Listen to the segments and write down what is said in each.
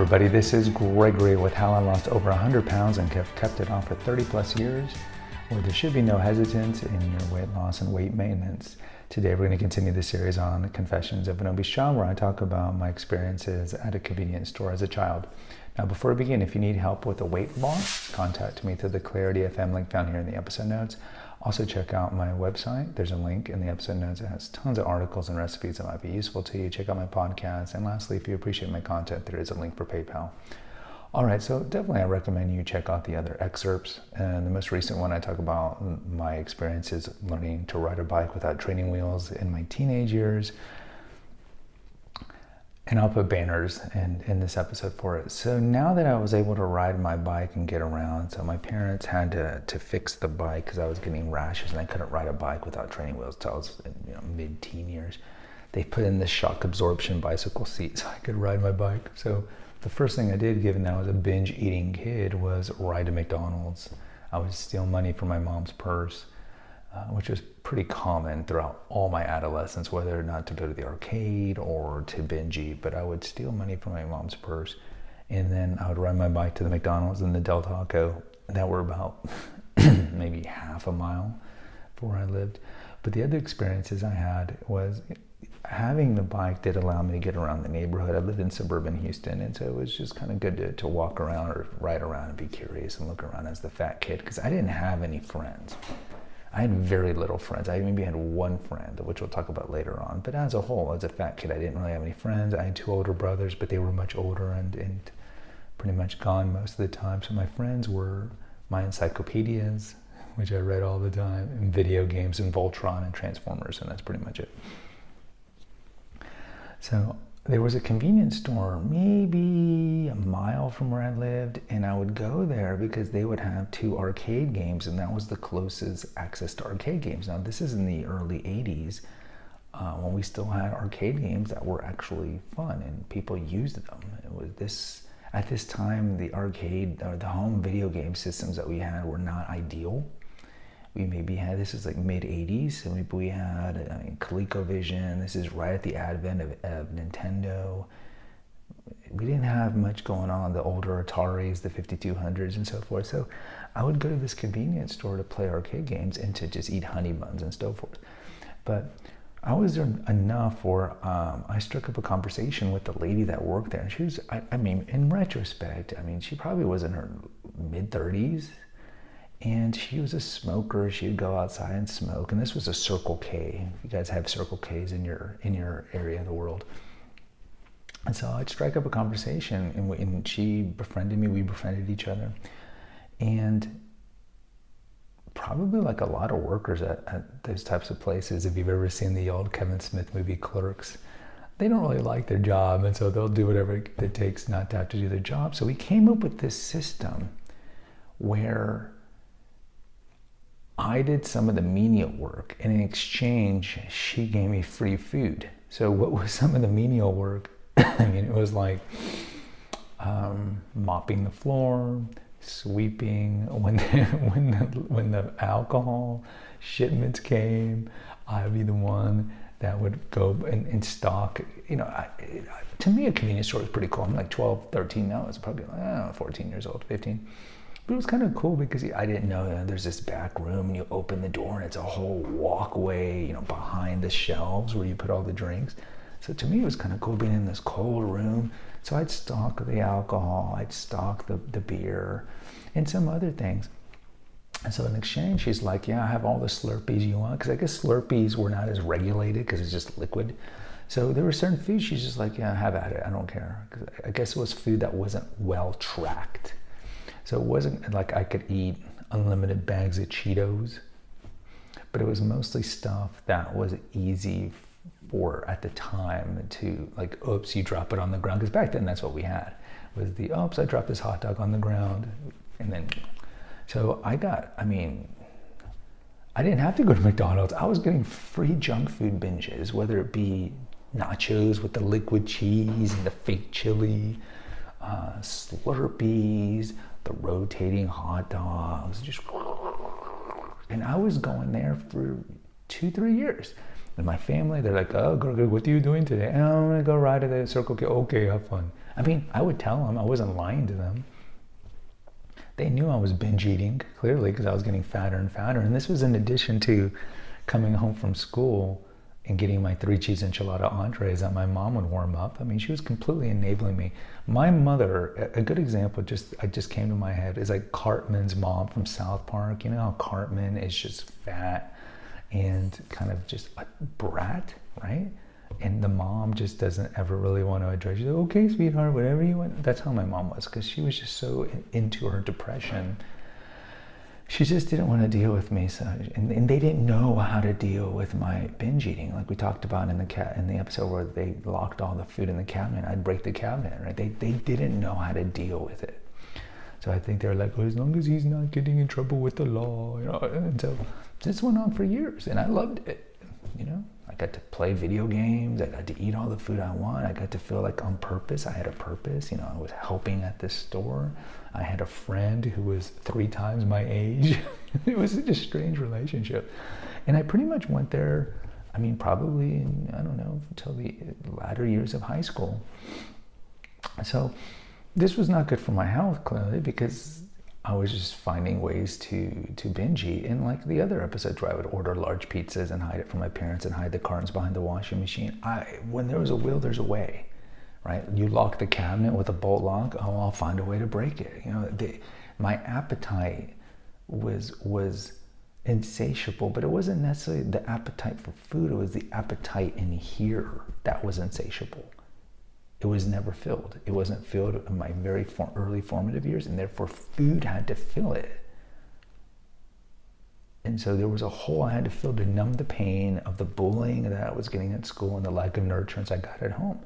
everybody, this is Gregory with How I Lost Over 100 Pounds and kept it off for 30 plus years, where there should be no hesitance in your weight loss and weight maintenance. Today we're going to continue the series on Confessions of an Obese Child, where I talk about my experiences at a convenience store as a child. Now before we begin, if you need help with a weight loss, contact me through the Clarity FM link found here in the episode notes. Also check out my website. There's a link in the episode notes that has tons of articles and recipes that might be useful to you. Check out my podcast. And lastly, if you appreciate my content, there is a link for PayPal. All right, so definitely I recommend you check out the other excerpts. And the most recent one, I talk about my experiences learning to ride a bike without training wheels in my teenage years. And I'll put banners in this episode for it. So now that I was able to ride my bike and get around, so my parents had to fix the bike because I was getting rashes and I couldn't ride a bike without training wheels until I was mid-teen years. They put in this shock absorption bicycle seat so I could ride my bike. So the first thing I did, given that I was a binge eating kid, was ride to McDonald's. I would steal money from my mom's purse, which was pretty common throughout all my adolescence, whether or not to go to the arcade or to binge eat. But I would steal money from my mom's purse, and then I would ride my bike to the McDonald's and the Del Taco that were about maybe half a mile from where I lived. But the other experiences I had was having the bike did allow me to get around the neighborhood. I lived in suburban Houston, and so it was just kind of good to walk around or ride around and be curious and look around as the fat kid, because I didn't have any friends. I had very little friends. I maybe had one friend, which we'll talk about later on. But as a whole, as a fat kid, I didn't really have any friends. I had two older brothers, but they were much older and pretty much gone most of the time. So my friends were my encyclopedias, which I read all the time, and video games and Voltron and Transformers, and that's pretty much it. So there was a convenience store maybe a mile from where I lived, and I would go there because they would have two arcade games, and that was the closest access to arcade games. Now this is in the early 80s when we still had arcade games that were actually fun and people used them. It was at this time, the arcade or the home video game systems that we had were not ideal. We maybe had, this is like mid 80s, so maybe we had ColecoVision. This is right at the advent of Nintendo. We didn't have much going on, the older Ataris, the 5200s and so forth. So I would go to this convenience store to play arcade games and to just eat honey buns and so forth. But I was there enough where I struck up a conversation with the lady that worked there. And she was, I mean, in retrospect, she probably was in her mid 30s. And she was a smoker. She'd go outside and smoke. And this was a Circle K. You guys have Circle Ks in your area of the world. And so I'd strike up a conversation, and she befriended me. We befriended each other. And probably like a lot of workers at those types of places, if you've ever seen the old Kevin Smith movie Clerks, they don't really like their job. And so they'll do whatever it takes not to have to do their job. So we came up with this system where I did some of the menial work, and in exchange, she gave me free food. So what was some of the menial work? It was like mopping the floor, sweeping. When the alcohol shipments came, I'd be the one that would go and stock. To me, a convenience store was pretty cool. I'm like 12, 13 now. It's probably like 14 years old, 15. But it was kind of cool because I didn't know there's this back room, and you open the door and it's a whole walkway, behind the shelves where you put all the drinks. So to me, it was kind of cool being in this cold room. So I'd stock the alcohol, I'd stock the beer and some other things. And so in exchange, she's like, yeah, I have all the Slurpees you want. Because I guess Slurpees were not as regulated because it's just liquid. So there were certain foods she's just like, yeah, have at it. I don't care. Because I guess it was food that wasn't well tracked. So it wasn't like I could eat unlimited bags of Cheetos, but it was mostly stuff that was easy for, at the time, to like, oops, you drop it on the ground. Because back then, that's what we had, was the, oops, I dropped this hot dog on the ground. And then, so I didn't have to go to McDonald's. I was getting free junk food binges, whether it be nachos with the liquid cheese and the fake chili, Slurpees, the rotating hot dogs, and I was going there for 2-3 years. And my family, they're like, oh, Gregory, what are you doing today? And I'm gonna go ride to the Circle K. Okay, have fun. I mean, I would tell them, I wasn't lying to them. They knew I was binge eating, clearly, because I was getting fatter and fatter. And this was in addition to coming home from school and getting my 3 cheese enchilada entrees that my mom would warm up. I mean, she was completely enabling me. My mother, a good example I just came to my head, is like Cartman's mom from South Park. You know how Cartman is just fat and kind of just a brat, right? And the mom just doesn't ever really want to address you. Okay, sweetheart, whatever you want. That's how my mom was, because she was just so into her depression. She just didn't want to deal with me. So, and they didn't know how to deal with my binge eating, like we talked about in the episode where they locked all the food in the cabinet. I'd break the cabinet, right? They didn't know how to deal with it. So I think they're like, well, as long as he's not getting in trouble with the law, you know. And so this went on for years, and I loved it, you know. I got to play video games. I got to eat all the food I want. I got to feel like on purpose. I had a purpose. You know, I was helping at this store. I had a friend who was 3 times my age. It was such a strange relationship. And I pretty much went there, I mean, probably, I don't know, until the latter years of high school. So this was not good for my health, clearly, because I was just finding ways to binge eat. And like the other episodes where I would order large pizzas and hide it from my parents and hide the cartons behind the washing machine. When there was a will, there's a way, right? You lock the cabinet with a bolt lock, oh, I'll find a way to break it. You know, my appetite was insatiable, but it wasn't necessarily the appetite for food. It was the appetite in here that was insatiable. It was never filled. It wasn't filled in my very early formative years, and therefore food had to fill it. And so there was a hole I had to fill to numb the pain of the bullying that I was getting at school and the lack of nurturance I got at home.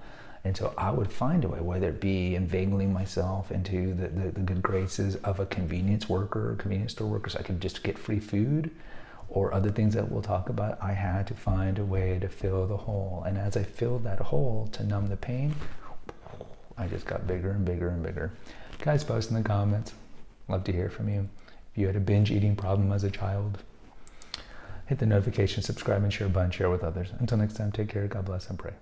And so I would find a way, whether it be inveigling myself into the good graces of a convenience worker, convenience store worker, so I could just get free food, or other things that we'll talk about. I had to find a way to fill the hole. And as I filled that hole to numb the pain, I just got bigger and bigger and bigger. Guys, post in the comments. Love to hear from you. If you had a binge eating problem as a child, hit the notification, subscribe, and share with others. Until next time, take care. God bless and pray.